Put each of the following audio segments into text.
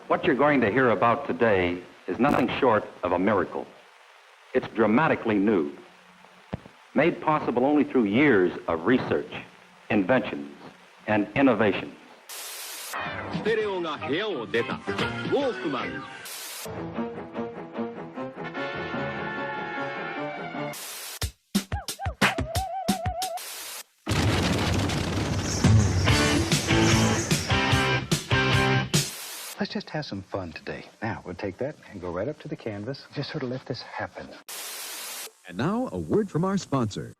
What you're going to hear about today is nothing short of a miracle. It's dramatically new, made possible only through years of research, inventions, and innovations. ステレオが部屋を出た。ウォークマン。Let's just have some fun today. Now, we'll take that and go right up to the canvas. Just sort of let this happen. And now, a word from our sponsor.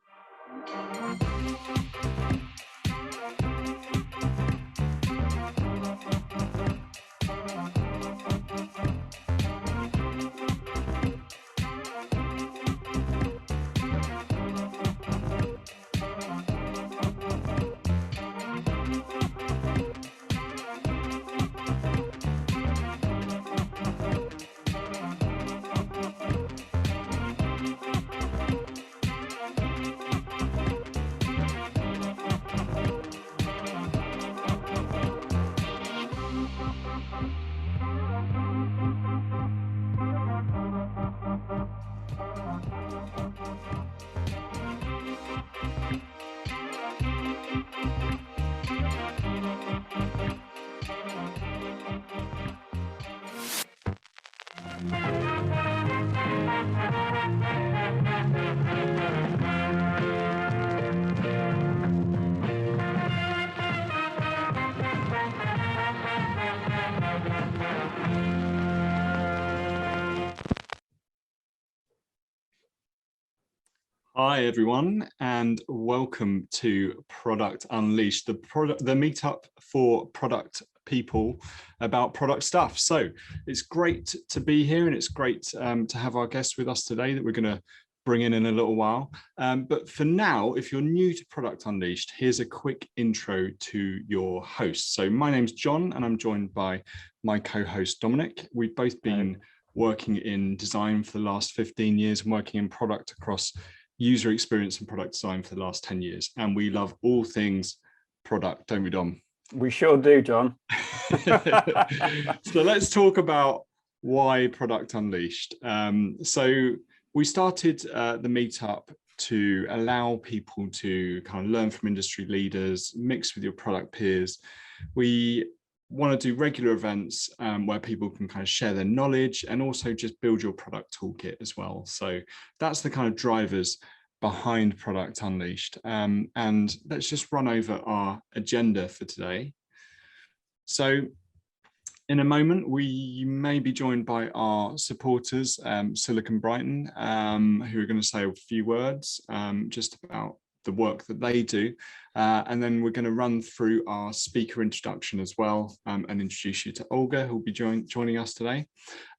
Hi everyone, and welcome to Product Unleashed, the meetup for product people about product stuff. So it's great to be here, and it's great to have our guest with us today that we're going to bring in a little while. But for now, if you're new to Product Unleashed, here's a quick intro to your host. So my name's John, and I'm joined by my co-host Dominic. We've both been working in design for the last 15 years and working in product across user experience and product design for the last 10 years. And we love all things product, don't we, Dom? We sure do, John. So let's talk about why Product Unleashed. So we started the meetup to allow people to kind of learn from industry leaders, mix with your product peers. We want to do regular events where people can kind of share their knowledge and also just build your product toolkit as well. So that's the kind of drivers behind Product Unleashed. And let's just run over our agenda for today. So in a moment, we may be joined by our supporters, Silicon Brighton, who are going to say a few words just about the work that they do. And then we're going to run through our speaker introduction as well and introduce you to Olga, who will be joining us today.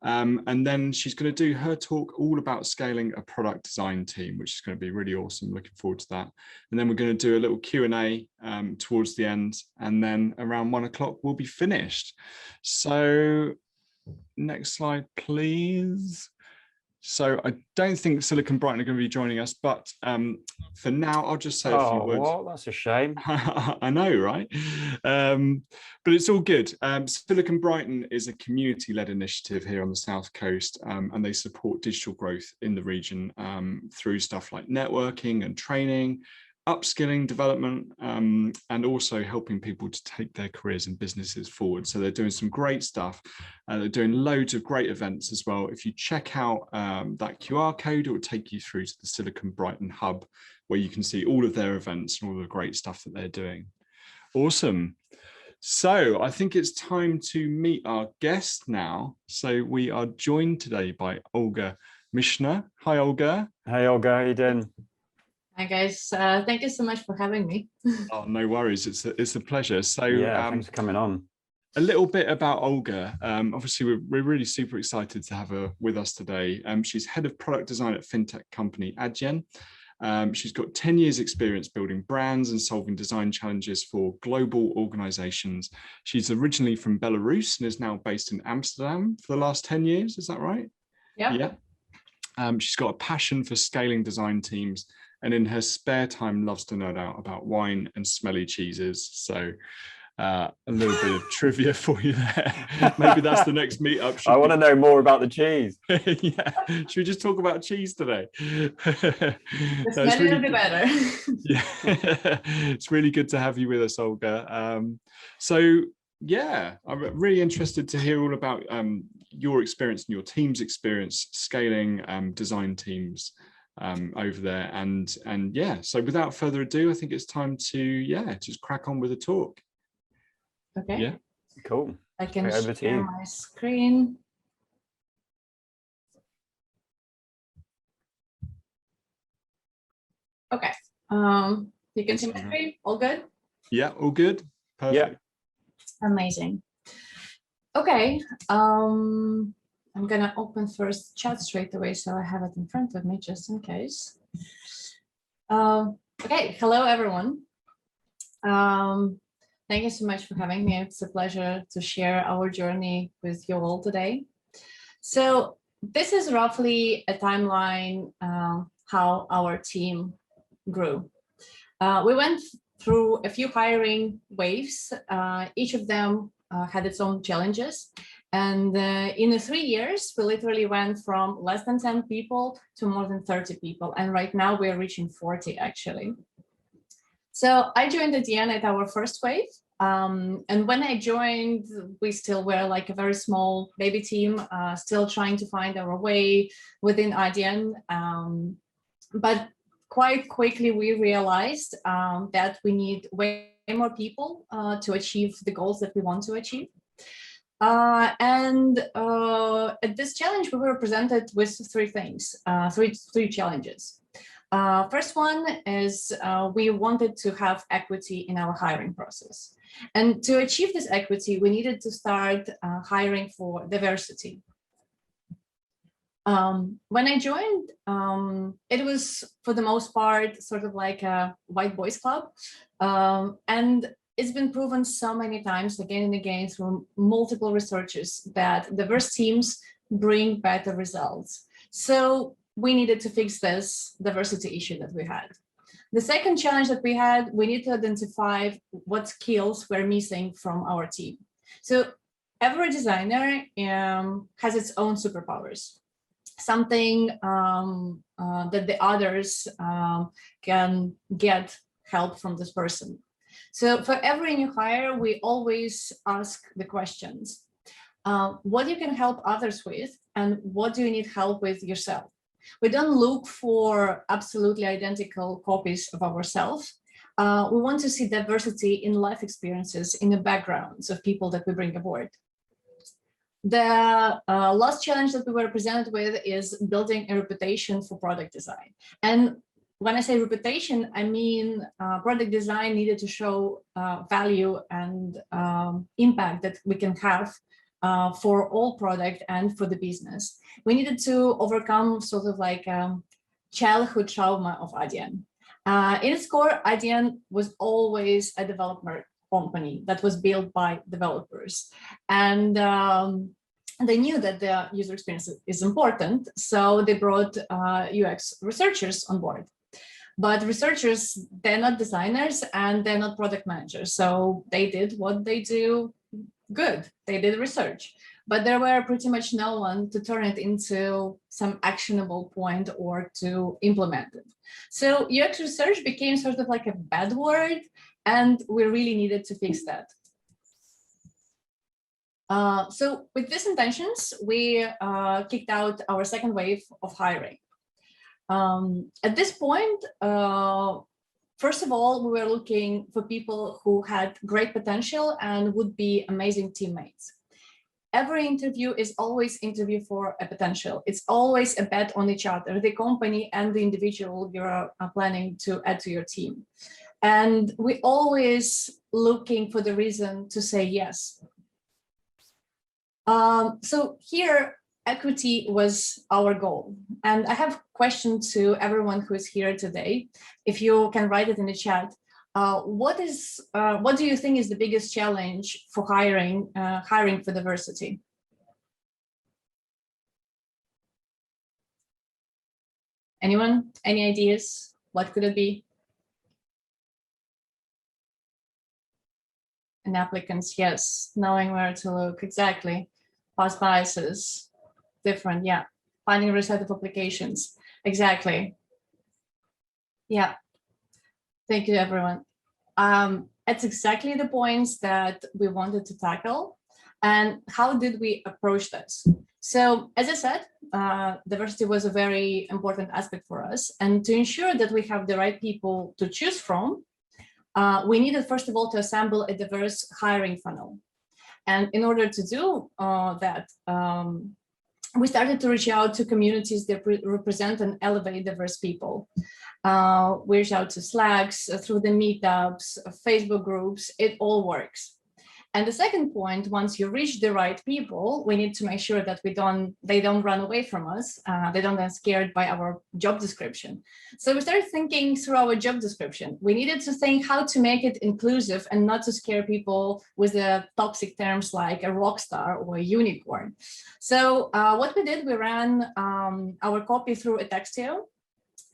And then she's going to do her talk all about scaling a product design team, which is going to be really awesome. Looking forward to that. And then we're going to do a little Q&A towards the end. And then around 1 o'clock, we'll be finished. So next slide, please. So I don't think Silicon Brighton are going to be joining us, but for now, I'll just say a few words. Oh, that's a shame. I know, right? But it's all good. Silicon Brighton is a community-led initiative here on the South Coast, and they support digital growth in the region through stuff like networking and training, upskilling, development, and also helping people to take their careers and businesses forward. So they're doing some great stuff. They're doing loads of great events as well. If you check out that QR code, it will take you through to the Silicon Brighton Hub, where you can see all of their events and all the great stuff that they're doing. Awesome. So I think it's time to meet our guest now. So we are joined today by Olga Mishyna. Hi, Olga. Hey, Olga, how you doing? Hi guys, thank you so much for having me. Oh, no worries. It's a pleasure. So yeah, thanks for coming on. A little bit about Olga. Obviously, we're really super excited to have her with us today. She's head of product design at fintech company Adyen. She's got 10 years experience building brands and solving design challenges for global organizations. She's originally from Belarus and is now based in Amsterdam for the last 10 years. Is that right? Yeah. She's got a passion for scaling design teams, and in her spare time loves to nerd out about wine and smelly cheeses. So a little bit of trivia for you there. Maybe that's the next meetup. I want to know more about the cheese. Yeah, should we just talk about cheese today? The No, it's smellier really the better. yeah, it's really good to have you with us, Olga. So yeah, I'm really interested to hear all about your experience and your team's experience scaling design teams over there. And yeah, so without further ado, I think it's time to just crack on with the talk. Okay. Yeah. Cool. I can Okay, over to share you. my screen. Okay. You can see my screen. All good? Yeah, all good. Perfect. Amazing. Okay. I'm gonna open first chat straight away so I have it in front of me just in case. Okay. Hello, everyone. Thank you so much for having me. It's a pleasure to share our journey with you all today. So this is roughly a timeline how our team grew. We went through a few hiring waves. Each of them had its own challenges. And in the 3 years, we literally went from less than 10 people to more than 30 people. And right now we're reaching 40 actually. So I joined Adyen at our first wave. And when I joined, we still were like a very small baby team, still trying to find our way within Adyen. But quite quickly, we realized that we need way more people to achieve the goals that we want to achieve. And at this challenge, we were presented with three things, three challenges. First one is we wanted to have equity in our hiring process. And to achieve this equity, we needed to start hiring for diversity. When I joined, it was for the most part sort of like a white boys club. And it's been proven so many times again and again through multiple researchers that diverse teams bring better results. So we needed to fix this diversity issue that we had. The second challenge that we had, we need to identify what skills were missing from our team. So every designer has its own superpowers, something that the others can get help from this person. So for every new hire, we always ask the questions, what you can help others with and what do you need help with yourself? We don't look for absolutely identical copies of ourselves. We want to see diversity in life experiences, in the backgrounds of people that we bring aboard. The last challenge that we were presented with is building a reputation for product design. And when I say reputation, I mean product design needed to show value and impact that we can have for all product and for the business. We needed to overcome sort of like childhood trauma of Adyen. In its core, Adyen was always a developer company that was built by developers. And they knew that the user experience is important, so they brought UX researchers on board. But researchers, they're not designers and they're not product managers. So they did what they do good. They did research, but there were pretty much no one to turn it into some actionable point or to implement it. So UX research became sort of like a bad word, and we really needed to fix that. So with these intentions, we kicked out our second wave of hiring. At this point, first of all, we were looking for people who had great potential and would be amazing teammates. Every interview is always interview for a potential. It's always a bet on each other, the company and the individual you're planning to add to your team. And we always looking for the reason to say yes. So here, equity was our goal. And I have a question to everyone who is here today. If you can write it in the chat, what do you think is the biggest challenge for hiring for diversity? Anyone? Any ideas? What could it be? in applicants, yes. Knowing where to look, exactly. Past biases, different, yeah. Finding a reset of applications, exactly. Yeah, thank you, everyone. It's exactly the points that we wanted to tackle. And how did we approach this? So, as I said, diversity was a very important aspect for us. And to ensure that we have the right people to choose from, we needed, first of all, to assemble a diverse hiring funnel. And in order to do that, we started to reach out to communities that represent and elevate diverse people. We reach out to Slacks, through the meetups, Facebook groups, it all works. And the second point, once you reach the right people, we need to make sure that they don't run away from us. They don't get scared by our job description. So we started thinking through our job description. We needed to think how to make it inclusive and not to scare people with the toxic terms like a rock star or a unicorn. So what we did, we ran our copy through a Textio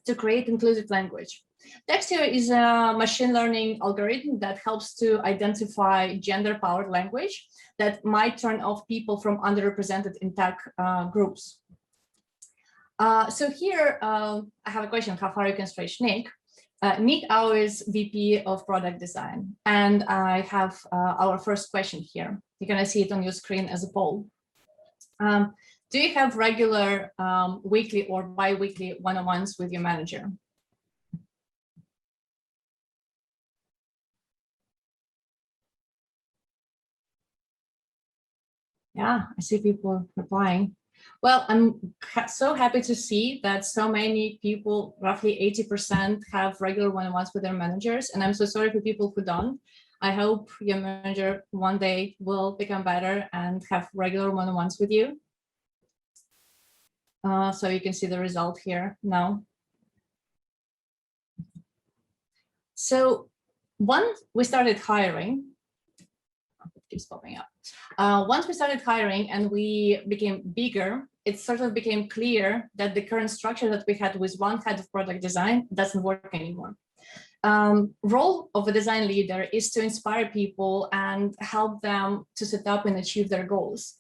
to create inclusive language. Textio is a machine learning algorithm that helps to identify gender-powered language that might turn off people from underrepresented in tech groups. So here, I have a question, how far you can stretch Nick. Nick is VP of Product Design, and I have our first question here. You're gonna see it on your screen as a poll. Do you have regular weekly or bi-weekly one-on-ones with your manager? Yeah, I see people replying. Well, I'm so happy to see that so many people, roughly 80%, have regular one-on-ones with their managers. And I'm so sorry for people who don't. I hope your manager one day will become better and have regular one-on-ones with you. So you can see the result here now. So once we started hiring, it keeps popping up. Once we started hiring and we became bigger, it sort of became clear that the current structure that we had with one head of product design doesn't work anymore. Role of a design leader is to inspire people and help them to set up and achieve their goals.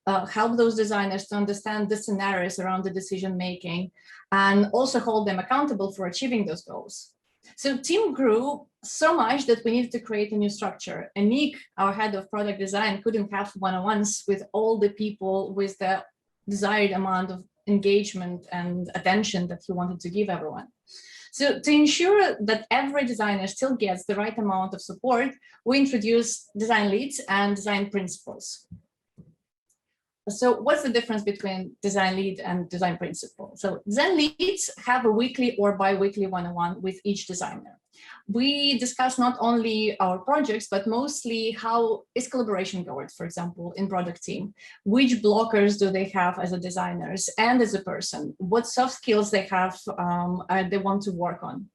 Help those designers to understand the scenarios around the decision making and also hold them accountable for achieving those goals. So team grew so much that we needed to create a new structure. And Nick, our head of product design, couldn't have one-on-ones with all the people with the desired amount of engagement and attention that he wanted to give everyone. So to ensure that every designer still gets the right amount of support, we introduced design leads and design principals. So what's the difference between design lead and design principal? So design leads have a weekly or bi-weekly one-on-one with each designer. We discuss not only our projects, but mostly how is collaboration going, for example, in product team. Which blockers do they have as a designers and as a person? What soft skills they have they want to work on?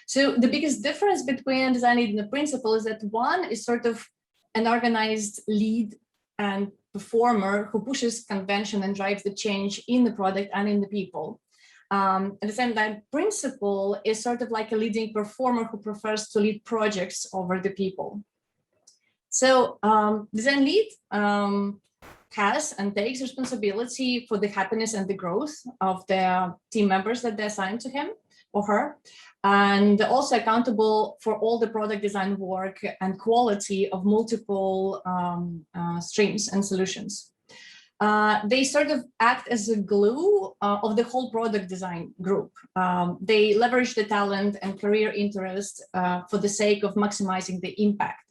So the biggest difference between a design lead and a principal is that one is sort of an organized lead and performer who pushes convention and drives the change in the product and in the people. At the same time, principal is sort of like a leading performer who prefers to lead projects over the people. So design lead has and takes responsibility for the happiness and the growth of the team members that they assign to him or her, and also accountable for all the product design work and quality of multiple streams and solutions. They sort of act as a glue of the whole product design group. They leverage the talent and career interest for the sake of maximizing the impact.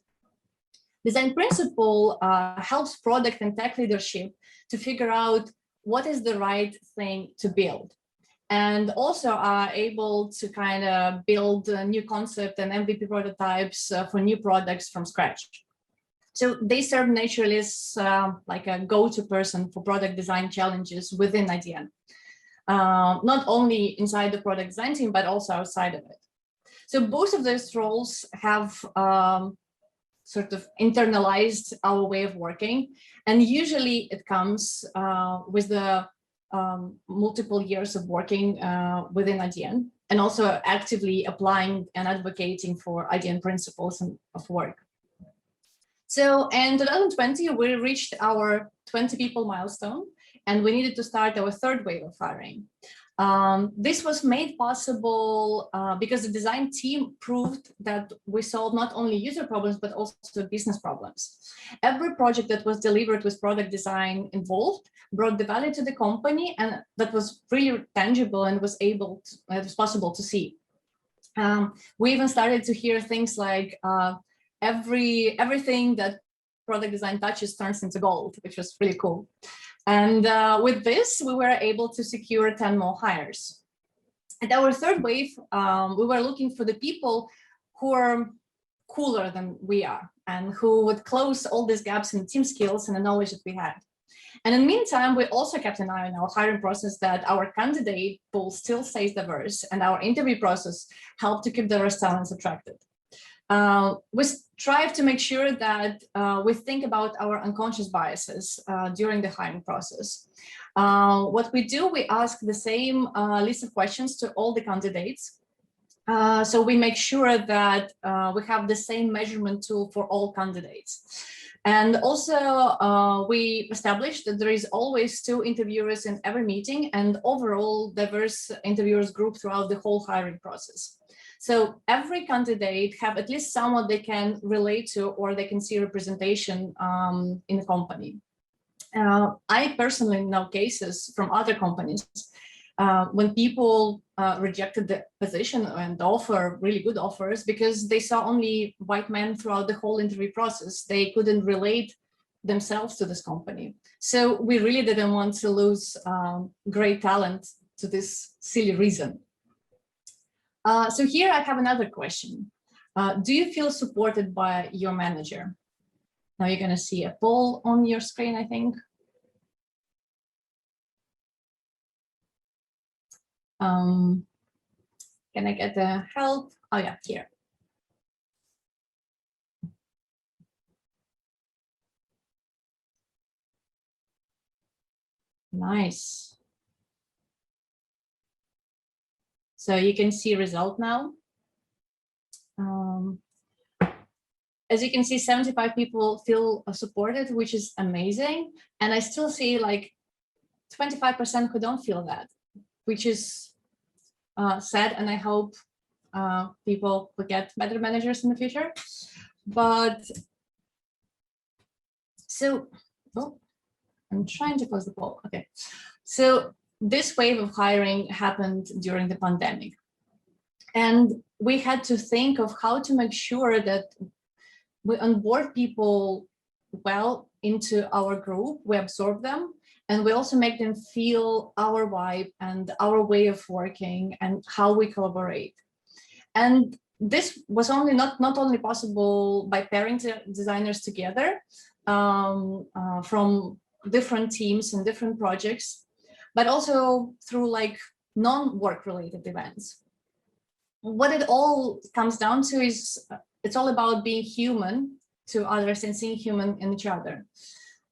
Design principle helps product and tech leadership to figure out what is the right thing to build, and also are able to kind of build a new concept and MVP prototypes for new products from scratch. So they serve naturally as like a go-to person for product design challenges within Adyen, not only inside the product design team, but also outside of it. So both of those roles have sort of internalized our way of working. And usually it comes with the multiple years of working within Adyen, and also actively applying and advocating for Adyen principles of work. So in 2020, we reached our 20 people milestone, and we needed to start our third wave of hiring. This was made possible because the design team proved that we solved not only user problems, but also business problems. Every project that was delivered with product design involved brought the value to the company, and that was really tangible and it was possible to see. We even started to hear things like everything that product design touches turns into gold, which was really cool. And with this, we were able to secure 10 more hires. At our third wave, we were looking for the people who are cooler than we are and who would close all these gaps in team skills and the knowledge that we had. And in the meantime, we also kept an eye on our hiring process that our candidate pool still stays diverse, and our interview process helped to keep diverse talents attracted. We strive to make sure that we think about our unconscious biases during the hiring process. What we do, we ask the same list of questions to all the candidates. So we make sure that we have the same measurement tool for all candidates. And also we established that there is always 2 interviewers in every meeting and overall diverse interviewers group throughout the whole hiring process. So every candidate have at least someone they can relate to or they can see representation in the company. I personally know cases from other companies when people rejected the position and offer really good offers because they saw only white men throughout the whole interview process. They couldn't relate themselves to this company. So we really didn't want to lose great talent to this silly reason. So here I have another question. Do you feel supported by your manager? Now you're going to see a poll on your screen, I think. Can I get the help? Oh yeah, here. Nice. So you can see result now. As you can see, 75 people feel supported, which is amazing. And I still see like 25% who don't feel that, which is sad. And I hope people will get better managers in the future. But so, oh, I'm trying to close the poll. Okay. So this wave of hiring happened during the pandemic. And we had to think of how to make sure that we onboard people well into our group, we absorb them, and we also make them feel our vibe and our way of working and how we collaborate. And this was not only possible by pairing designers together from different teams and different projects, but also through like non-work related events. What it all comes down to is it's all about being human to others and seeing human in each other.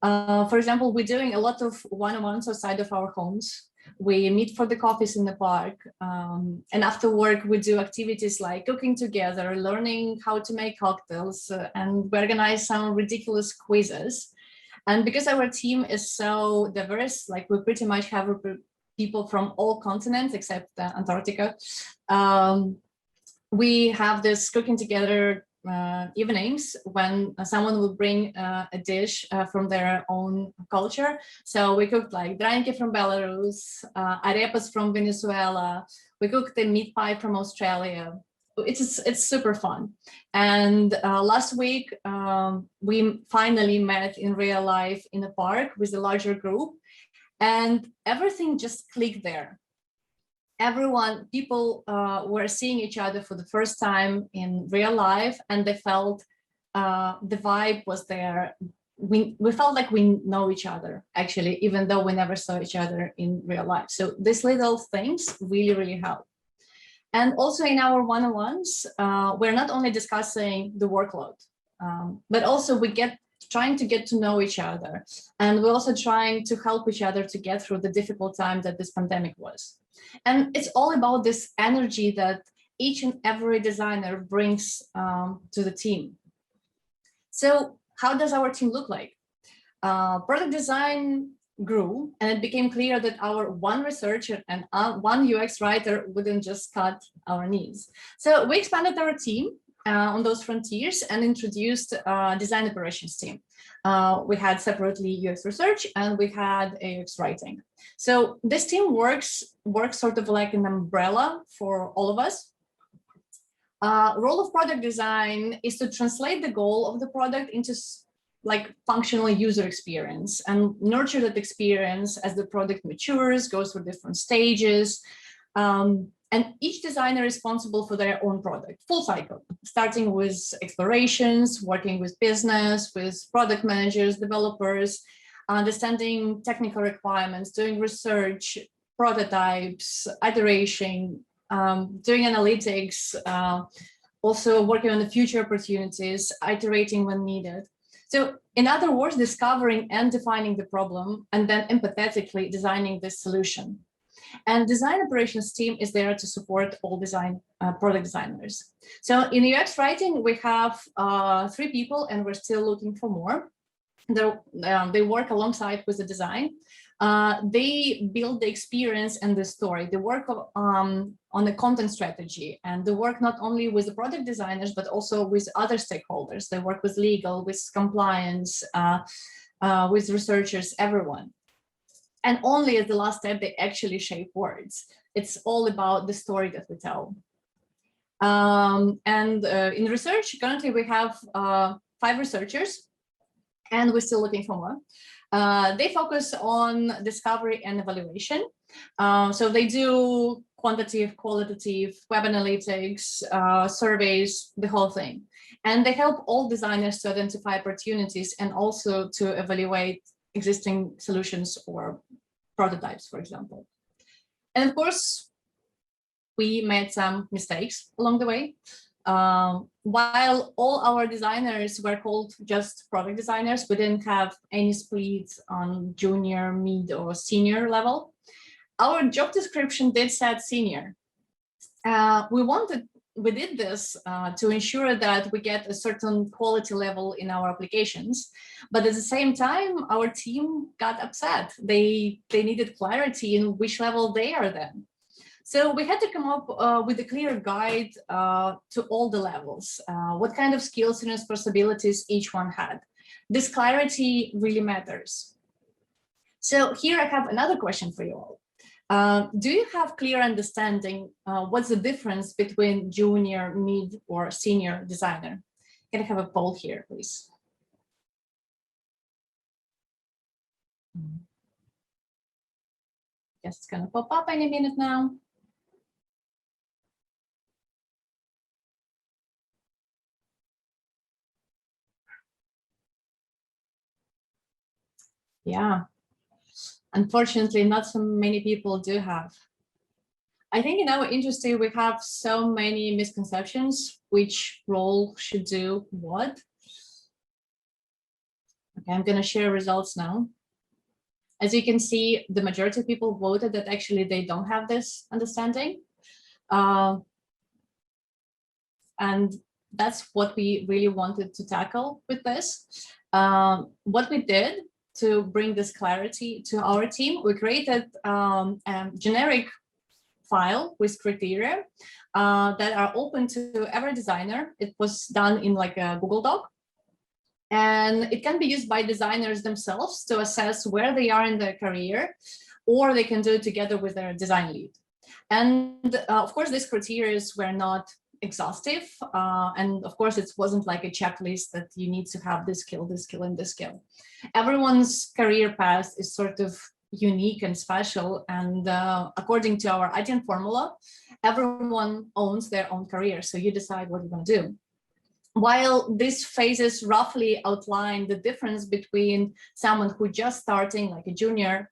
For example, we're doing a lot of one-on-ones outside of our homes. We meet for the coffees in the park. And after work, we do activities like cooking together, learning how to make cocktails, and we organize some ridiculous quizzes. And because our team is so diverse, like we pretty much have people from all continents except Antarctica, we have this cooking together evenings when someone will bring a dish from their own culture. So we cooked like dranki from Belarus, arepas from Venezuela. We cooked a meat pie from Australia. It's super fun. And last week, we finally met in real life in a park with a larger group, and everything just clicked there. People were seeing each other for the first time in real life, and they felt the vibe was there. We felt like we know each other, actually, even though we never saw each other in real life. So these little things really, really help. And also in our one-on-ones, we're not only discussing the workload, but also trying to get to know each other. And we're also trying to help each other to get through the difficult time that this pandemic was. And it's all about this energy that each and every designer brings to the team. So how does our team look like? Product design grew, and it became clear that our one researcher and one UX writer wouldn't just cut our needs. So we expanded our team on those frontiers and introduced a design operations team. We had separately UX research and we had UX writing. So this team works sort of like an umbrella for all of us. Role of product design is to translate the goal of the product into like functional user experience and nurture that experience as the product matures, goes through different stages. And each designer is responsible for their own product, full cycle, starting with explorations, working with business, with product managers, developers, understanding technical requirements, doing research, prototypes, iteration, doing analytics, also working on the future opportunities, iterating when needed. So in other words, discovering and defining the problem and then empathetically designing this solution. And design operations team is there to support all design product designers. So in UX writing, we have 3 people and we're still looking for more. They work alongside with the design. They build the experience and the story. They work on the content strategy, and they work not only with the product designers, but also with other stakeholders. They work with legal, with compliance, with researchers, everyone. And only as the last step, they actually shape words. It's all about the story that we tell. In research, currently we have 5 researchers, and we're still looking for more. They focus on discovery and evaluation. So they do quantitative, qualitative, web analytics, surveys, the whole thing. And they help all designers to identify opportunities and also to evaluate existing solutions or prototypes, for example. And of course, we made some mistakes along the way. While all our designers were called just product designers, we didn't have any split on junior, mid, or senior level. Our job description did say senior. We did this to ensure that we get a certain quality level in our applications, but at the same time, our team got upset. They needed clarity in which level they are then. So we had to come up with a clear guide to all the levels, what kind of skills and responsibilities each one had. This clarity really matters. So here I have another question for you all. Do you have clear understanding what's the difference between junior, mid, or senior designer? Can I have a poll here, please? Guess it's gonna pop up any minute now. Yeah, unfortunately, not so many people do have. I think in our industry, we have so many misconceptions, which role should do what. Okay, I'm gonna share results now. As you can see, the majority of people voted that actually they don't have this understanding. And that's what we really wanted to tackle with this. What we did to bring this clarity to our team, we created a generic file with criteria that are open to every designer. It was done in like a Google Doc. And it can be used by designers themselves to assess where they are in their career, or they can do it together with their design lead. And of course, these criteria were not exhaustive. And of course, it wasn't like a checklist that you need to have this skill, and this skill. Everyone's career path is sort of unique and special. And according to our Adyen formula, everyone owns their own career. So you decide what you're going to do. While these phases roughly outline the difference between someone who just starting, like a junior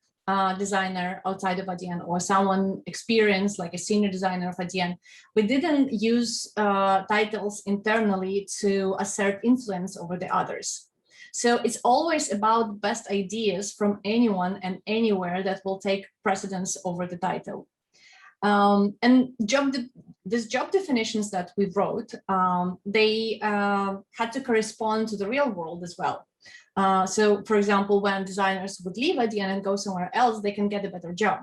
designer outside of Adyen, or someone experienced like a senior designer of Adyen, we didn't use titles internally to assert influence over the others. So it's always about best ideas from anyone and anywhere that will take precedence over the title. And these job definitions that we wrote, they had to correspond to the real world as well. So, for example, when designers would leave Adyen and go somewhere else, they can get a better job.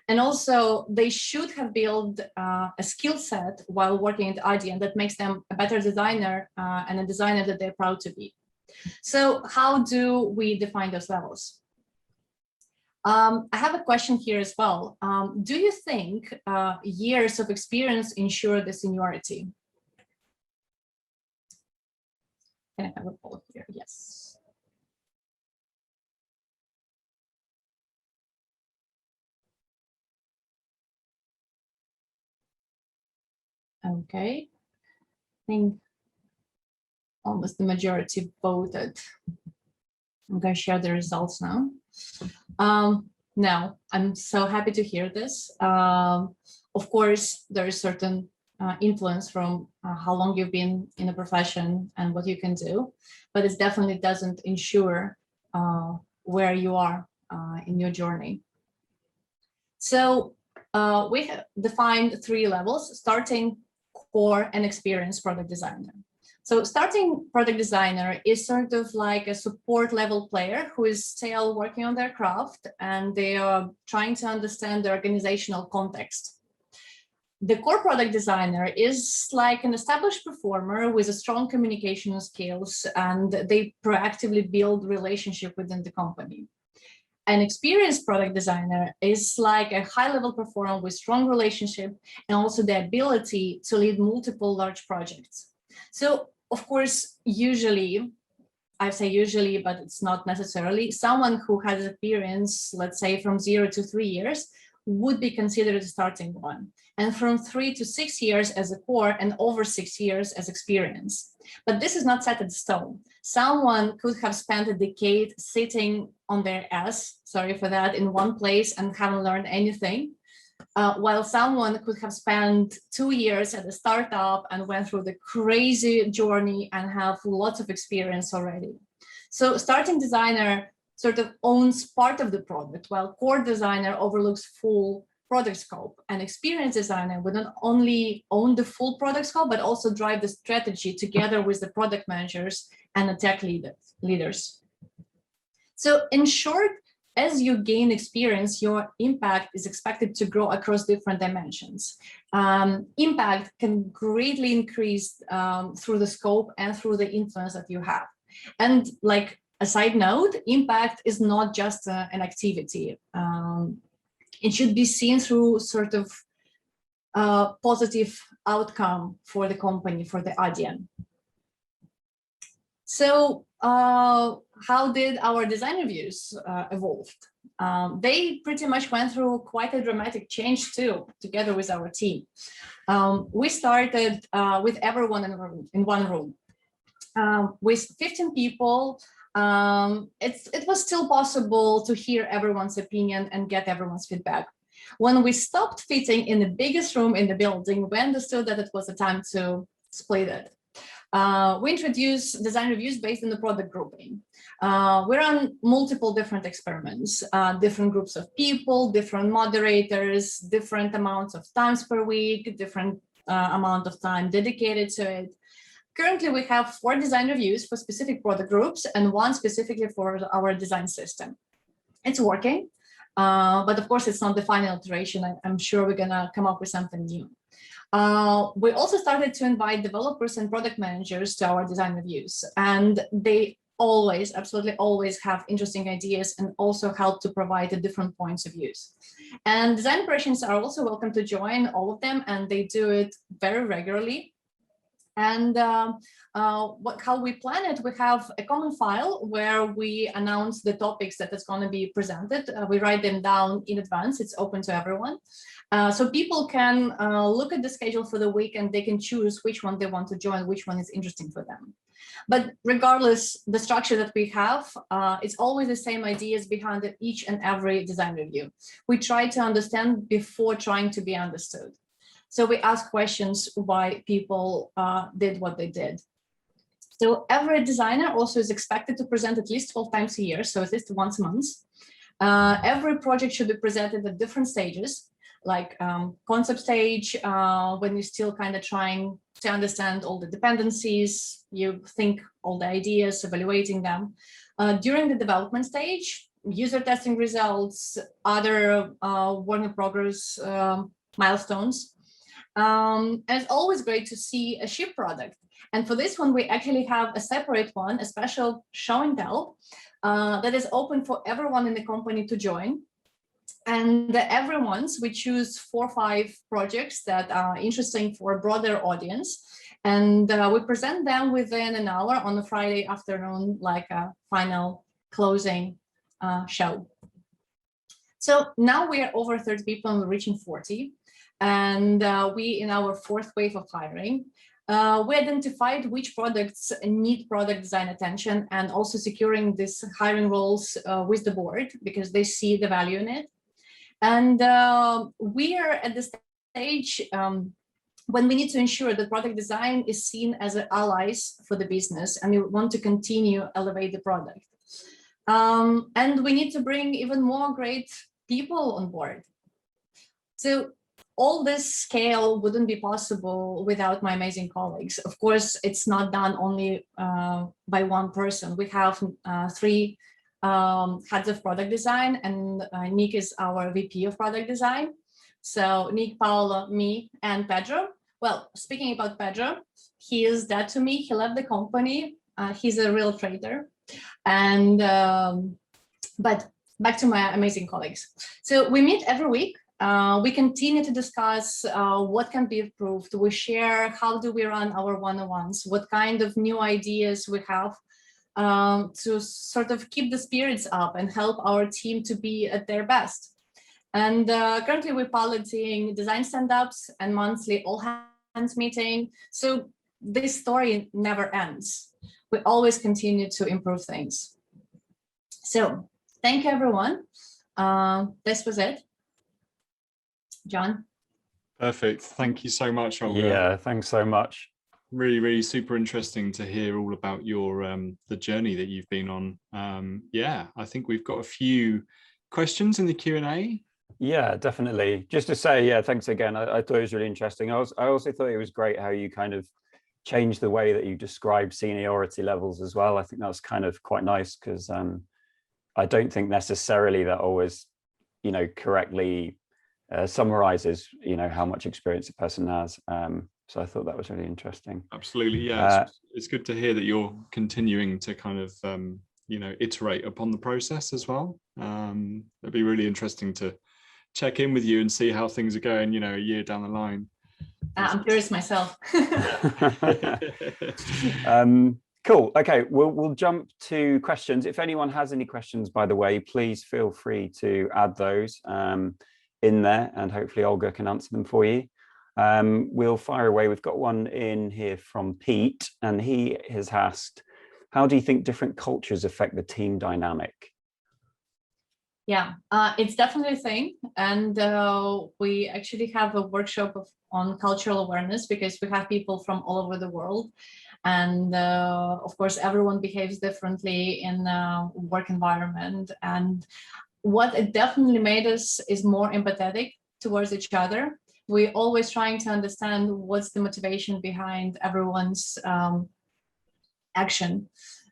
And also, they should have built a skill set while working at Adyen that makes them a better designer and a designer that they're proud to be. So how do we define those levels? I have a question here as well. Do you think years of experience ensure the seniority? Can I have a poll here? Yes. Okay. I think almost the majority voted. I'm going to share the results now. No, I'm so happy to hear this. Of course, there is certain influence from how long you've been in a profession and what you can do, but it definitely doesn't ensure where you are in your journey. So we have defined 3 levels: starting, core, and experienced product designer. So starting product designer is sort of like a support level player who is still working on their craft and they are trying to understand the organizational context. The core product designer is like an established performer with a strong communication skills, and they proactively build relationship within the company. An experienced product designer is like a high-level performer with strong relationship and also the ability to lead multiple large projects. So, of course, usually, I say usually, but it's not necessarily, someone who has experience, let's say from 0 to 3 years, would be considered a starting one, and from 3 to 6 years as a core, and over 6 years as experience. But this is not set in stone. Someone could have spent a decade sitting on their ass, sorry for that, in one place and haven't learned anything, while someone could have spent 2 years at a startup and went through the crazy journey and have lots of experience already. So starting designer sort of owns part of the product, while core designer overlooks full product scope, and experienced designer would not only own the full product scope, but also drive the strategy together with the product managers and the tech leaders. So in short, as you gain experience, your impact is expected to grow across different dimensions. Impact can greatly increase through the scope and through the influence that you have. And like a side note, impact is not just an activity. It should be seen through sort of positive outcome for the company, for the Adyen. So how did our design reviews evolve? They pretty much went through quite a dramatic change too, together with our team. We started with everyone in one room. With 15 people, it was still possible to hear everyone's opinion and get everyone's feedback. When we stopped fitting in the biggest room in the building, we understood that it was a time to split it. We introduced design reviews based on the product grouping. We ran multiple different experiments, different groups of people, different moderators, different amounts of times per week, different amount of time dedicated to it. Currently, we have 4 design reviews for specific product groups and 1 specifically for our design system. It's working, but of course, it's not the final iteration. I'm sure we're gonna come up with something new. We also started to invite developers and product managers to our design reviews, and they always, absolutely always have interesting ideas and also help to provide the different points of views. And design operations are also welcome to join, all of them, and they do it very regularly. And how we plan it, we have a common file where we announce the topics that is going to be presented. We write them down in advance. It's open to everyone. So people can look at the schedule for the week and they can choose which one they want to join, which one is interesting for them. But regardless, the structure that we have, it's always the same ideas behind each and every design review. We try to understand before trying to be understood. So we ask questions why people did what they did. So every designer also is expected to present at least 12 times a year, so at least once a month. Every project should be presented at different stages. like concept stage, when you're still kind of trying to understand all the dependencies, you think all the ideas, evaluating them. During the development stage, user testing results, other work in progress milestones. And it's always great to see a ship product. And for this one, we actually have a separate one, a special show and tell that is open for everyone in the company to join. And every month we choose 4 or 5 projects that are interesting for a broader audience. And we present them within an hour on a Friday afternoon, like a final closing show. So now we are over 30 people and we're reaching 40. And we, in our 4th wave of hiring, we identified which products need product design attention, and also securing these hiring roles with the board because they see the value in it. And we are at the stage when we need to ensure that product design is seen as allies for the business, and we want to continue elevate the product. And we need to bring even more great people on board. So all this scale wouldn't be possible without my amazing colleagues. Of course, it's not done only by one person. We have 3 heads of product design, and Nick is our VP of product design. So Nick, Paolo, me, and Pedro. Well, speaking about Pedro, he is dead to me. He left the company. He's a real traitor. And but back to my amazing colleagues. So we meet every week. We continue to discuss what can be improved. We share how do we run our one-on-ones, what kind of new ideas we have to sort of keep the spirits up and help our team to be at their best. And currently we're piloting design stand-ups and monthly all-hands meeting. So this story never ends. We always continue to improve things. So thank you, everyone. This was it. John? Perfect. Thank you so much, Olga. Yeah, thanks so much. Really, really super interesting to hear all about your the journey that you've been on. Yeah, I think we've got a few questions in the Q&A. Yeah, definitely. Just to say, yeah, thanks again. I thought it was really interesting. I also thought it was great how you kind of changed the way that you describe seniority levels as well. I think that's kind of quite nice because I don't think necessarily that always, you know, correctly summarizes, you know, how much experience a person has. So I thought that was really interesting. Absolutely, yeah. It's good to hear that you're continuing to kind of, you know, iterate upon the process as well. It'd be really interesting to check in with you and see how things are going, you know, a year down the line. I'm curious myself. Cool. Okay, we'll jump to questions. If anyone has any questions, by the way, please feel free to add those in there, and hopefully Olga can answer them for you. We'll fire away. We've got one in here from Pete, and he has asked, how do you think different cultures affect the team dynamic? Yeah, it's definitely a thing. And we actually have a workshop on cultural awareness because we have people from all over the world. And of course, everyone behaves differently in a work environment. And what it definitely made us is more empathetic towards each other. We're always trying to understand what's the motivation behind everyone's action.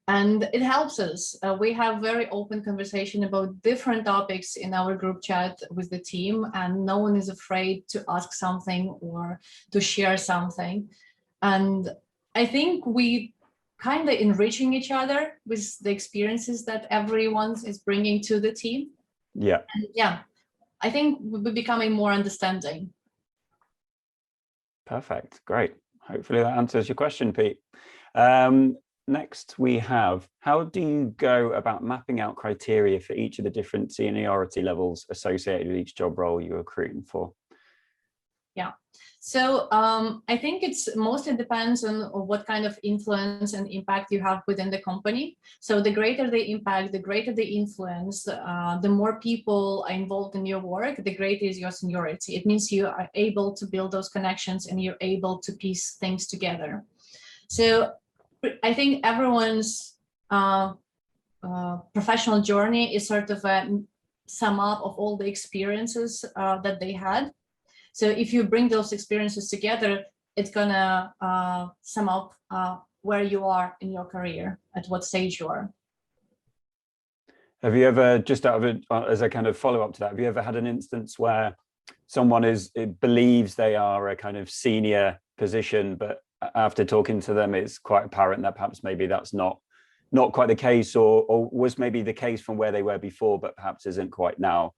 And it helps us. We have very open conversation about different topics in our group chat with the team, and no one is afraid to ask something or to share something. And I think we kind of enriching each other with the experiences that everyone is bringing to the team. Yeah. And yeah, I think we're becoming more understanding. Perfect. Great. Hopefully that answers your question, Pete. Next, we have, how do you go about mapping out criteria for each of the different seniority levels associated with each job role you're recruiting for? Yeah, so I think it's mostly depends on what kind of influence and impact you have within the company. So the greater the impact, the greater the influence, the more people are involved in your work, the greater is your seniority. It means you are able to build those connections and you're able to piece things together. So I think everyone's professional journey is sort of a sum up of all the experiences that they had So if you bring those experiences together, it's gonna sum up where you are in your career, at what stage you are. Have you ever, just out of it, as a kind of follow-up to that, have you ever had an instance where someone believes they are a kind of senior position, but after talking to them, it's quite apparent that perhaps maybe that's not quite the case, or was maybe the case from where they were before, but perhaps isn't quite now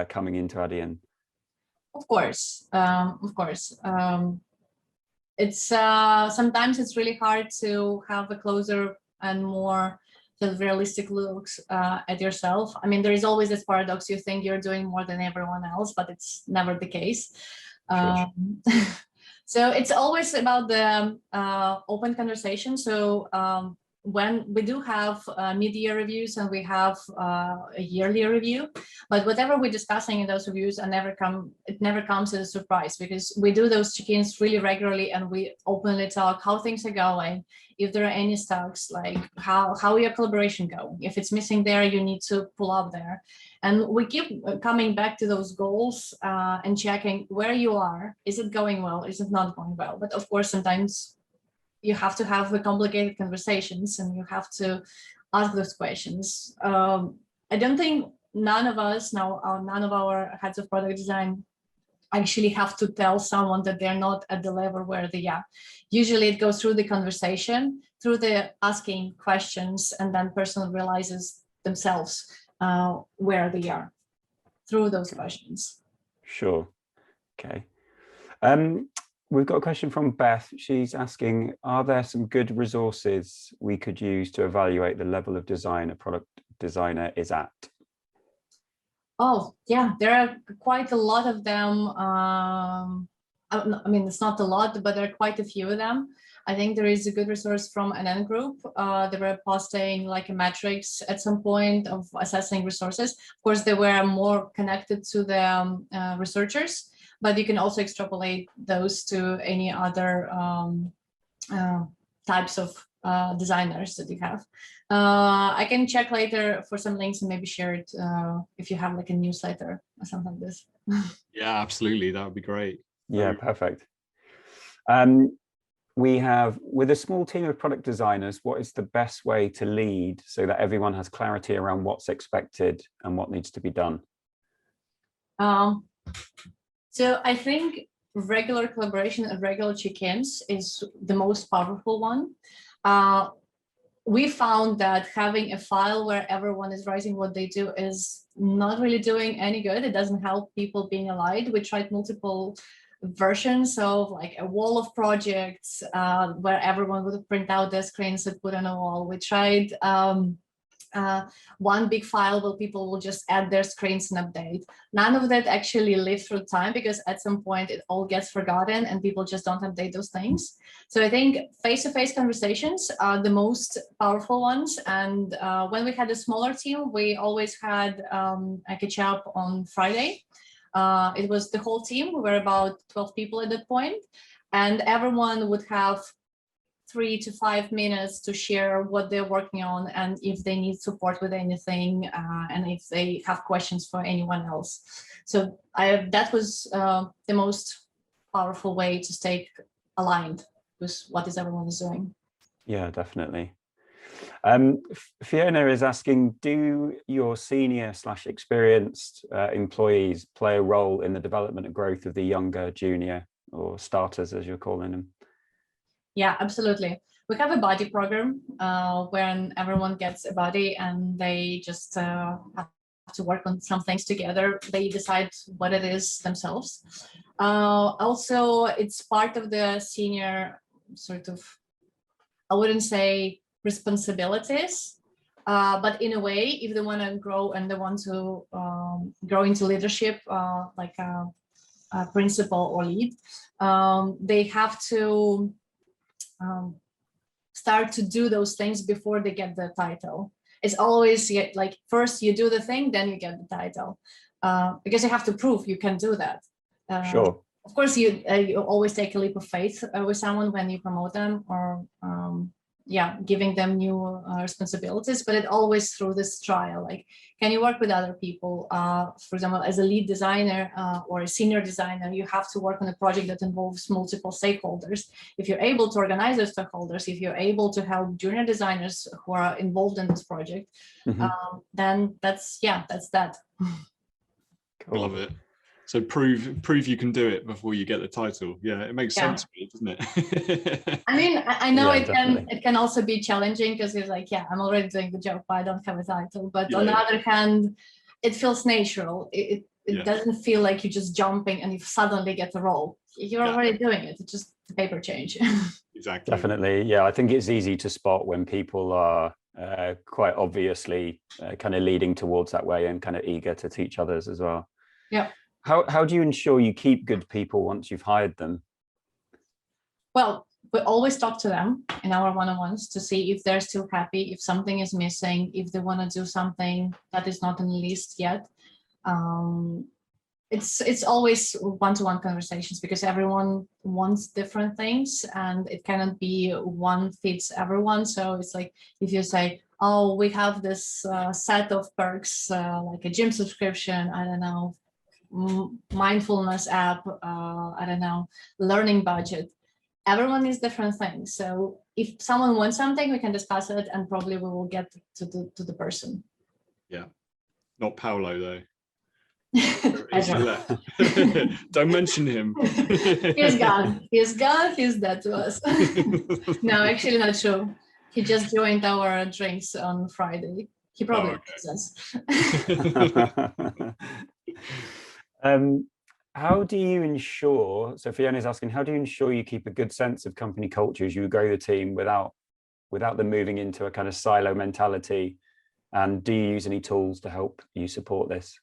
coming into Adyen? Of course, of course. It's sometimes it's really hard to have a closer and more sort of realistic looks at yourself. I mean, there is always this paradox: you think you're doing more than everyone else, but it's never the case. Sure. So it's always about the open conversation. So when we do have mid-year reviews and we have a yearly review, but whatever we're discussing in those reviews, it never comes as a surprise, because we do those check-ins really regularly and we openly talk how things are going, if there are any stocks, like how your collaboration go. If it's missing there, you need to pull up there. And we keep coming back to those goals and checking where you are. Is it going well? Is it not going well? But of course, sometimes you have to have the complicated conversations and you have to ask those questions. I don't think none of us now, none of our heads of product design actually have to tell someone that they're not at the level where they are. Usually it goes through the conversation, through the asking questions, and then person realizes themselves where they are through those questions. Sure. Okay. We've got a question from Beth. She's asking, are there some good resources we could use to evaluate the level of design a product designer is at? Oh, yeah, there are quite a lot of them. I mean, it's not a lot, but there are quite a few of them. I think there is a good resource from Adyen group. They were posting like a metrics at some point of assessing resources. Of course, they were more connected to the researchers, but you can also extrapolate those to any other types of designers that you have. I can check later for some links and maybe share it if you have like a newsletter or something like this. Yeah, absolutely. That would be great. Yeah, perfect. We have, with a small team of product designers, what is the best way to lead so that everyone has clarity around what's expected and what needs to be done? So I think regular collaboration and regular check-ins is the most powerful one. We found that having a file where everyone is writing what they do is not really doing any good. It doesn't help people being aligned. We tried multiple versions of like a wall of projects where everyone would print out their screens and put on a wall. We tried one big file where people will just add their screens and update. None of that actually lived through time, because at some point it all gets forgotten and people just don't update those things. So I think face-to-face conversations are the most powerful ones. And when we had a smaller team, we always had a catch up on Friday. It was the whole team. We were about 12 people at that point, and everyone would have 3 to 5 minutes to share what they're working on and if they need support with anything and if they have questions for anyone else. So that was the most powerful way to stay aligned with what everyone is doing. Yeah, definitely. Fiona is asking, do your senior/experienced employees play a role in the development and growth of the younger, junior, or starters, as you're calling them? Yeah, absolutely. We have a buddy program when everyone gets a buddy and they just have to work on some things together. They decide what it is themselves. Also, it's part of the senior sort of, I wouldn't say responsibilities, but in a way, if they want to grow and they want to grow into leadership, like a principal or lead, they have to start to do those things before they get the title. It's always like first you do the thing, then you get the title, because you have to prove you can do that. Sure. Of course, you always take a leap of faith with someone when you promote them or giving them new responsibilities, but it always through this trial, like, can you work with other people? For example, as a lead designer or a senior designer, you have to work on a project that involves multiple stakeholders. If you're able to organize those stakeholders, if you're able to help junior designers who are involved in this project, then that's that. Cool. Love it. So prove you can do it before you get the title. Yeah, it makes sense, doesn't it? I mean, I know Yeah, it can also be challenging because it's like, I'm already doing the job, but I don't have a title. But on the other hand, it feels natural. It doesn't feel like you're just jumping and you suddenly get the role. You're already doing it. It's just the paper change. Exactly. Definitely. Yeah, I think it's easy to spot when people are quite obviously kind of leading towards that way and kind of eager to teach others as well. Yeah. How do you ensure you keep good people once you've hired them? Well, we always talk to them in our one-on-ones to see if they're still happy, if something is missing, if they want to do something that is not on the list yet. It's always one-to-one conversations because everyone wants different things and it cannot be one fits everyone. So it's like if you say, oh, we have this set of perks like a gym subscription, I don't know, mindfulness app, I don't know, learning budget. Everyone needs different things. So if someone wants something, we can discuss it and probably we will get to the person. Yeah. Not Paolo though. I Don't mention him. He's gone. He's dead to us. No, actually not true. He just joined our drinks on Friday. He probably knows us. How do you ensure, so Fiona's asking, how do you ensure you keep a good sense of company culture as you grow the team without them moving into a kind of silo mentality? And do you use any tools to help you support this?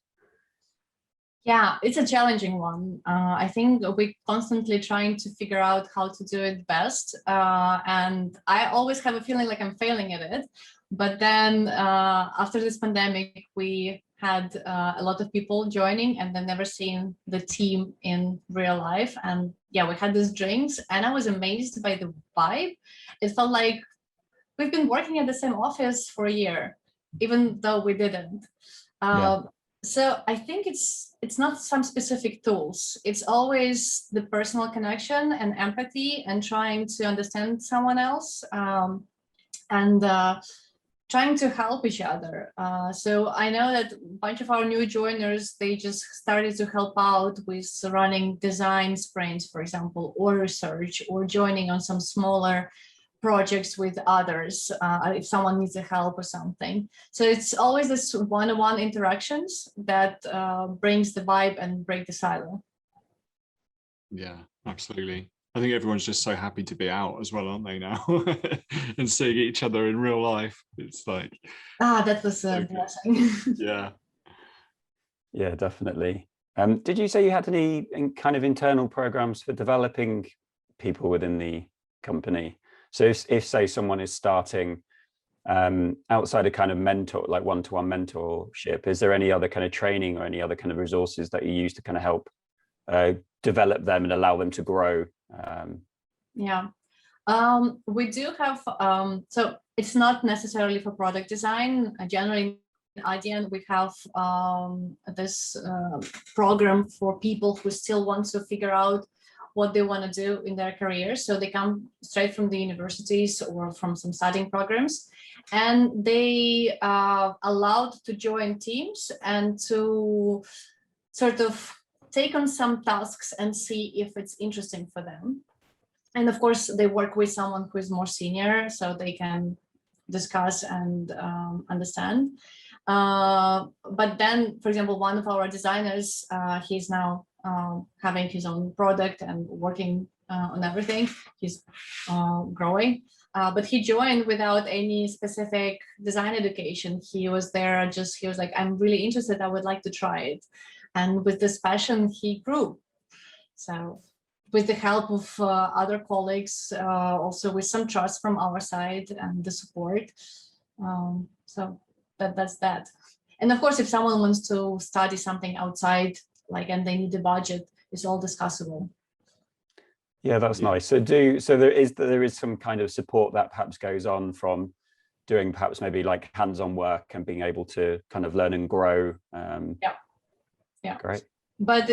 Yeah, it's a challenging one. I think we're constantly trying to figure out how to do it best. And I always have a feeling like I'm failing at it. But then after this pandemic, we had a lot of people joining and then never seen the team in real life. And we had these drinks and I was amazed by the vibe. It felt like we've been working at the same office for a year, even though we didn't. So I think it's not some specific tools. It's always the personal connection and empathy and trying to understand someone else and trying to help each other. So I know that a bunch of our new joiners, they just started to help out with running design sprints, for example, or research, or joining on some smaller projects with others if someone needs a help or something. So it's always this one-on-one interactions that brings the vibe and break the silo. Yeah, absolutely. I think everyone's just so happy to be out as well, aren't they now? And seeing each other in real life. It's like that was a blessing. Yeah, definitely. Did you say you had any kind of internal programs for developing people within the company? So if say someone is starting outside of kind of mentor, like one-to-one mentorship, is there any other kind of training or any other kind of resources that you use to kind of help develop them and allow them to grow? We do have, so it's not necessarily for product design. Generally in Adyen, we have this program for people who still want to figure out what they want to do in their career. So they come straight from the universities or from some studying programs, and they are allowed to join teams and to sort of take on some tasks and see if it's interesting for them. And of course, they work with someone who is more senior, so they can discuss and understand. But then, for example, one of our designers, he's now having his own product and working on everything. He's growing, but he joined without any specific design education. He was there he was like, I'm really interested, I would like to try it. And with this passion, he grew. So with the help of other colleagues, also with some trust from our side and the support. So that's that. And of course, if someone wants to study something outside, and they need a budget, it's all discussable. Yeah, that's nice. So there is some kind of support that perhaps goes on from doing perhaps maybe like hands-on work and being able to kind of learn and grow. Yeah. Great. But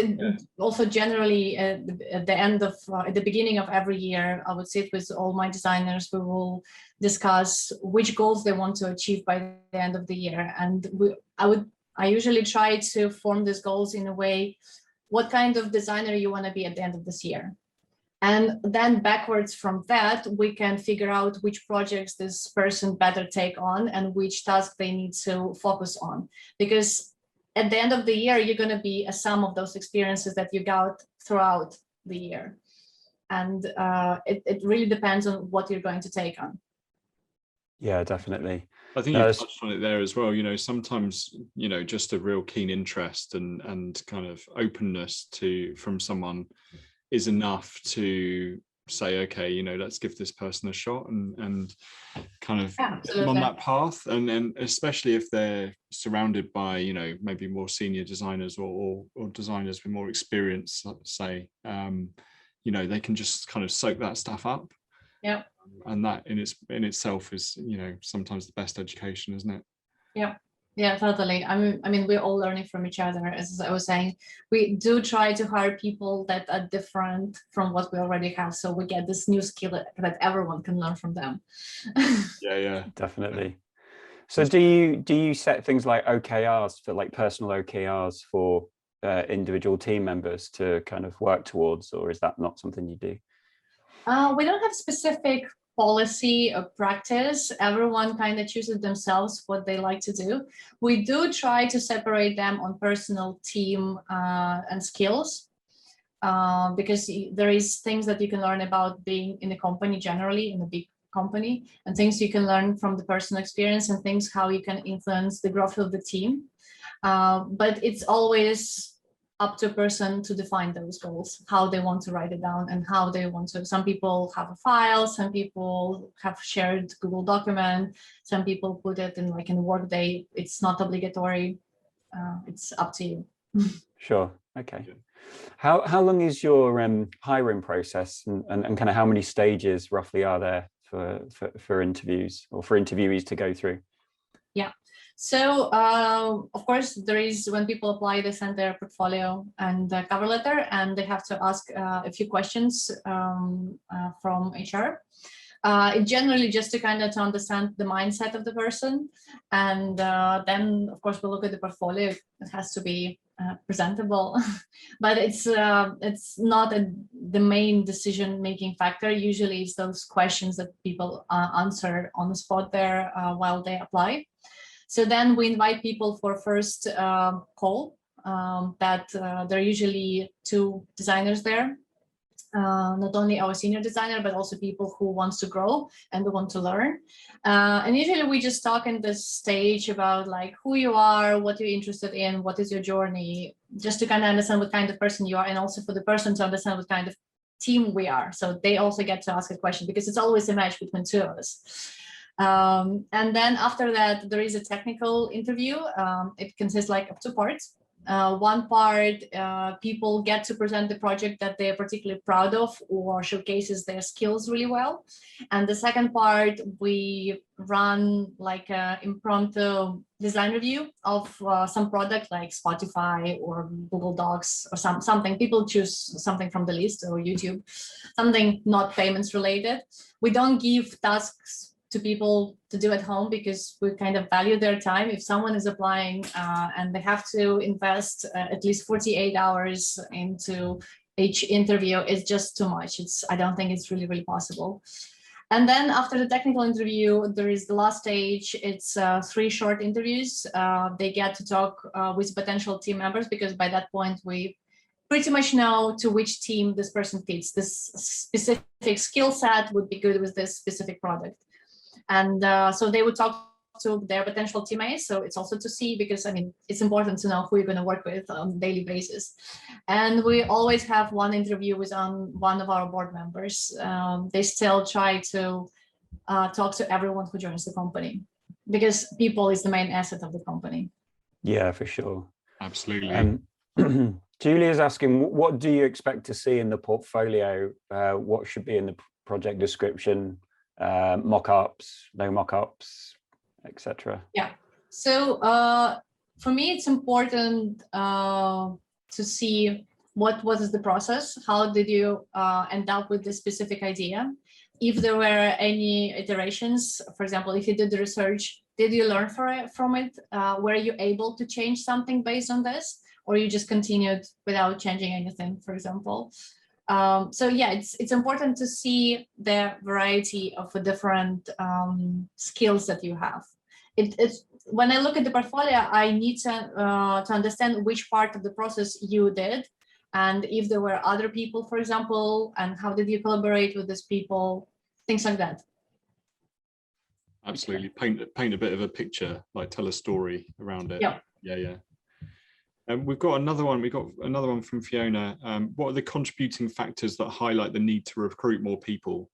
also generally at the beginning of every year, I would sit with all my designers. We will discuss which goals they want to achieve by the end of the year. And I usually try to form these goals in a way, what kind of designer you want to be at the end of this year. And then backwards from that, we can figure out which projects this person better take on and which task they need to focus on. Because at the end of the year, you're going to be a sum of those experiences that you got throughout the year. And it really depends on what you're going to take on. Yeah, definitely. I think you touched on it there as well. Sometimes, just a real keen interest and kind of openness from someone is enough to say, okay, let's give this person a shot and kind of get them on that path. And then especially if they're surrounded by, maybe more senior designers or designers with more experience, let's say, they can just kind of soak that stuff up. Yeah. And that in itself is, sometimes the best education, isn't it? Yeah. Yeah, totally. I mean, we're all learning from each other. As I was saying, we do try to hire people that are different from what we already have. So we get this new skill that everyone can learn from them. Yeah, definitely. So do you set things like OKRs for like personal OKRs for individual team members to kind of work towards, or is that not something you do? We don't have specific policy or practice. Everyone kind of chooses themselves what they like to do. We do try to separate them on personal, team, and skills, because there is things that you can learn about being in a company generally, in a big company, and things you can learn from the personal experience, and things how you can influence the growth of the team. But it's always up to a person to define those goals, how they want to write it down and how they want to. Some people have a file, some people have shared Google document, some people put it in like in Workday. It's not obligatory. It's up to you. Sure. Okay. How long is your hiring process, and kind of how many stages roughly are there for interviews or for interviewees to go through? Yeah. So, of course, there is when people apply, they send their portfolio and cover letter, and they have to ask a few questions from HR. It generally just to kind of to understand the mindset of the person. And then, of course, we'll look at the portfolio. It has to be presentable, but it's not the main decision-making factor. Usually it's those questions that people answer on the spot there while they apply. So then we invite people for first call that there are usually two designers there. Not only our senior designer, but also people who wants to grow and who want to learn. And usually we just talk in this stage about like who you are, what you're interested in, what is your journey, just to kind of understand what kind of person you are, and also for the person to understand what kind of team we are. So they also get to ask a question, because it's always a match between two of us. And then after that, there is a technical interview. It consists like of two parts. One part, people get to present the project that they're particularly proud of or showcases their skills really well. And the second part, we run like an impromptu design review of some product like Spotify or Google Docs or something. People choose something from the list, or YouTube, something not payments related. We don't give tasks to people to do at home, because we kind of value their time. If someone is applying and they have to invest at least 48 hours into each interview, it's just too much. I don't think it's really, really possible. And then after the technical interview, there is the last stage. It's 3 short interviews. They get to talk with potential team members, because by that point we pretty much know to which team this person fits. This specific skill set would be good with this specific product. And so they would talk to their potential teammates. So it's also to see, because I mean, it's important to know who you're going to work with on a daily basis. And we always have one interview with one of our board members. They still try to talk to everyone who joins the company, because people is the main asset of the company. Yeah, for sure. Absolutely. Julia's asking, what do you expect to see in the portfolio? What should be in the project description? Mock-ups, no mock-ups, etc. Yeah. So for me, it's important to see what was the process. How did you end up with this specific idea? If there were any iterations, for example, if you did the research, did you learn from it? Were you able to change something based on this? Or you just continued without changing anything, for example? So yeah, it's important to see the variety of the different skills that you have. It's when I look at the portfolio, I need to understand which part of the process you did, and if there were other people, for example, and how did you collaborate with these people, things like that. Absolutely, paint a bit of a picture, like tell a story around it. Yeah. We've got another one. We got another one from Fiona. What are the contributing factors that highlight the need to recruit more people?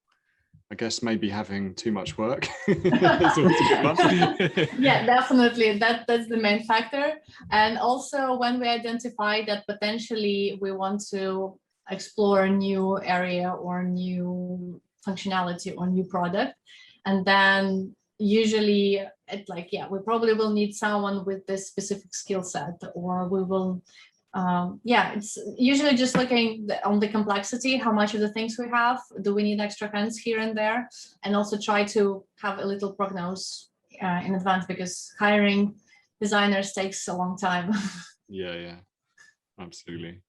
I guess maybe having too much work. That's always a good one. Yeah, definitely. That's the main factor. And also when we identify that potentially we want to explore a new area or new functionality or new product, and then usually we probably will need someone with this specific skill set, or we will it's usually just looking on the complexity, how much of the things we have, do we need extra hands here and there, and also try to have a little prognosis in advance, because hiring designers takes a long time. Yeah, absolutely.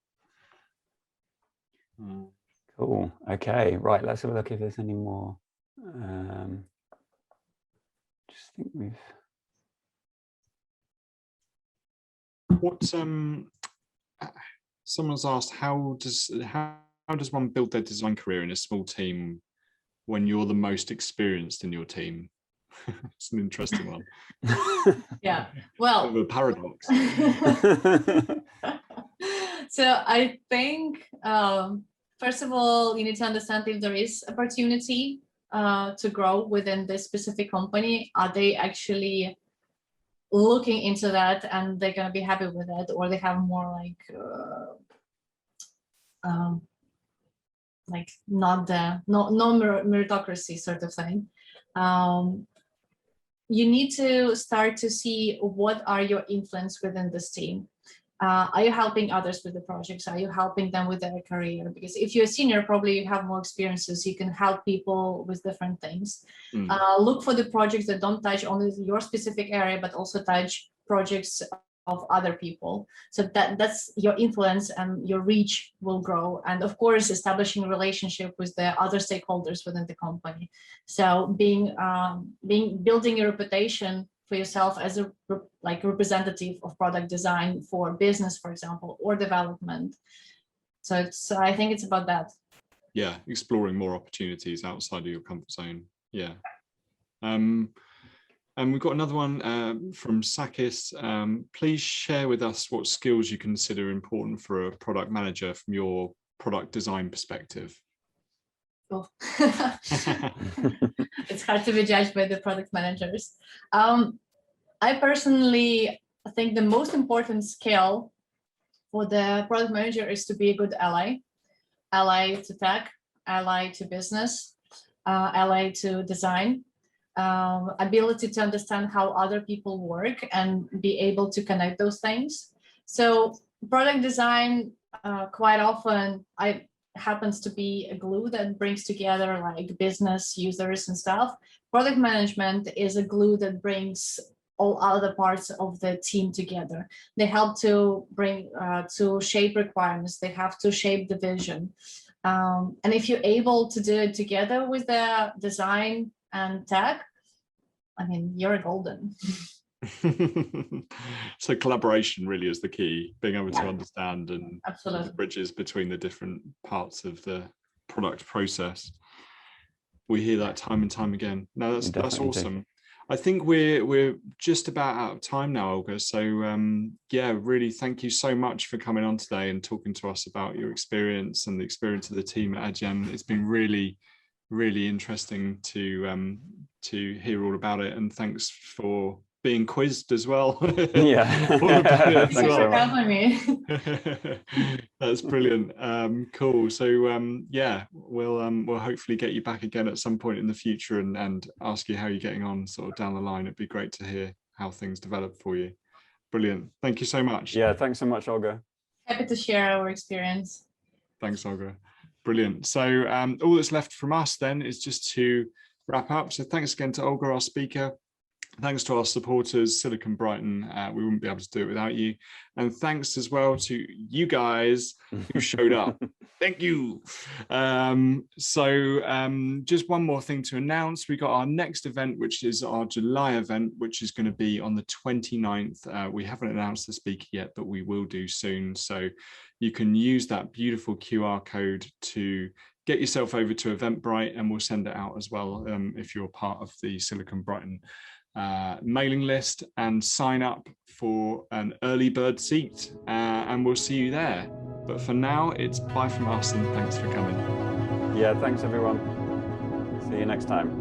Cool. Okay, right, let's have a look if there's any more. Just think we've someone's asked, how does one build their design career in a small team when you're the most experienced in your team? It's an interesting one. Yeah, well, a paradox. So I think first of all, you need to understand if there is opportunity to grow within this specific company. Are they actually looking into that and they're going to be happy with it, or they have more not meritocracy sort of thing. You need to start to see what are your influence within this team. Are you helping others with the projects? Are you helping them with their career? Because if you're a senior, probably you have more experiences. You can help people with different things. Look for the projects that don't touch only your specific area, but also touch projects of other people. So that's your influence, and your reach will grow. And of course, establishing a relationship with the other stakeholders within the company. So building a reputation for yourself as a representative of product design for business, for example, or development. So I think it's about that. Yeah, exploring more opportunities outside of your comfort zone. Yeah. And we've got another one from Sakis. Please share with us what skills you consider important for a product manager from your product design perspective. Oh. It's hard to be judged by the product managers. I personally think the most important skill for the product manager is to be a good ally to tech, ally to business, ally to design, ability to understand how other people work and be able to connect those things. So product design quite often happens to be a glue that brings together like business, users and stuff. Product management is a glue that brings all other parts of the team together. They help to bring to shape requirements. They have to shape the vision. And if you're able to do it together with the design and tech, I mean, you're golden. So collaboration really is the key, being able to understand and absolutely the bridges between the different parts of the product process. We hear that time and time again. No, that's awesome. I think we're just about out of time now, Olga. So yeah, really thank you so much for coming on today and talking to us about your experience and the experience of the team at Adyen. It's been really, really interesting to hear all about it. And thanks for being quizzed as well. Yeah. All about it as Thanks well. so much. Having me. That's brilliant. Cool. So yeah, we'll hopefully get you back again at some point in the future and ask you how you're getting on sort of down the line. It'd be great to hear how things develop for you. Brilliant. Thank you so much. Yeah, thanks so much, Olga. Happy to share our experience. Thanks, Olga. Brilliant. So all that's left from us then is just to wrap up. So thanks again to Olga, our speaker. Thanks to our supporters, Silicon Brighton. We wouldn't be able to do it without you. And thanks as well to you guys who showed up. Thank you. Just one more thing to announce. We got our next event, which is our July event, which is going to be on the 29th. We haven't announced the speaker yet, but we will do soon. So you can use that beautiful QR code to get yourself over to Eventbrite, and we'll send it out as well if you're part of the Silicon Brighton mailing list, and sign up for an early bird seat, and we'll see you there. But for now, it's bye from us, and thanks for coming. Yeah, thanks everyone. See you next time.